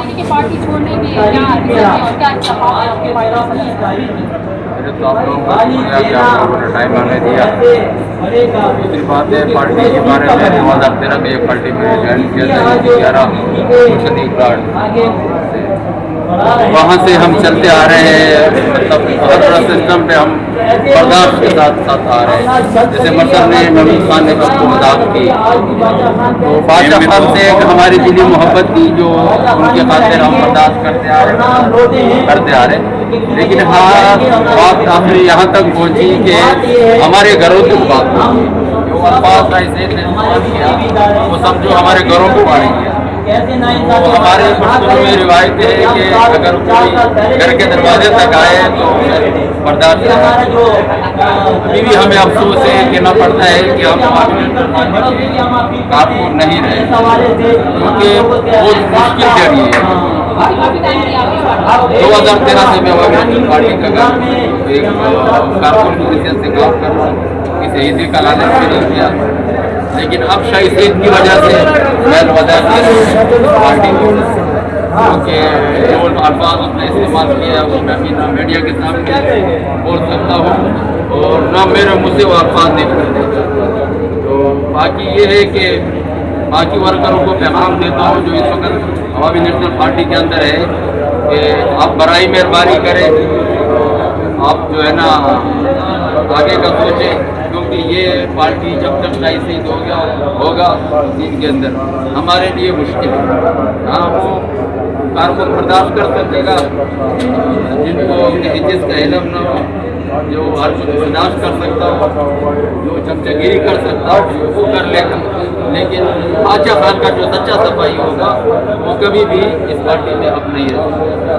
यानी कि पार्टी छोड़ने में या और क्या पहले तो आप लोगों का शुक्रिया कि आप लोगों ने टाइम आने दिया। दूसरी बात है पार्टी के बारे में 2013 में एक पार्टी में ज्वाइन किया था 11 संसदीय प्लाट, वहाँ से हम चलते आ रहे हैं। मतलब हर तरह सिस्टम पे हम बर्दाश्त के साथ साथ आ रहे हैं। जैसे मसल ने नवीन खान ने सबको मजाक की, तो बादशाह खान से एक हमारी दिली मोहब्बत थी जो उनके खातिर हम बर्दाश्त करते आ रहे। लेकिन हाँ, बात आखिरी यहाँ तक पहुँची कि हमारे घरों की बात जो अल्फाज का इसे इस्तेमाल किया वो सब जो हमारे घरों को मारे गया। तो हमारे बचपन में रिवायत है कि अगर कोई घर के दरवाजे तक आए तो बर्दाश्त अभी भी हमें अफसोस है कहना पड़ता है कि हम कारकुन नहीं रहे, क्योंकि बहुत मुश्किल जरिए है। 2013 से मैं वामदल पार्टी का एक कारकुन की हैसियत से काम कर रहा हूँ। इस शहीदी का लालच भी नहीं किया, लेकिन अब शाही सईद की वजह से मैं पार्टी क्योंकि जो अल्फाज उसने इस्तेमाल किया वो मैं अभी ना मीडिया के सामने बोल सकता हूँ और ना मेरे मुँह से वो अल्फाज निकलते। तो बाकी ये है कि बाकी वर्करों को पैगाम देता हूँ जो इस वक्त अवामी नेशनल पार्टी के अंदर है कि आप बराई मेहरबानी करें, आप जो है ना आगे का सोचें, क्योंकि ये पार्टी जब तक शाही सईद होगा दिन के अंदर हमारे लिए मुश्किल है। हाँ, वो कारकुन बर्दाश्त कर सकेगा जिनको अपनी इज्जत का इल्म न हो, जो हर कुछ बर्दाश्त कर सकता हो, जो चमचगिरी कर सकता हो वो कर लेगा। लेकिन बादशाह खान का जो सच्चा सफाई होगा वो कभी भी इस पार्टी में अब नहीं रह सकता।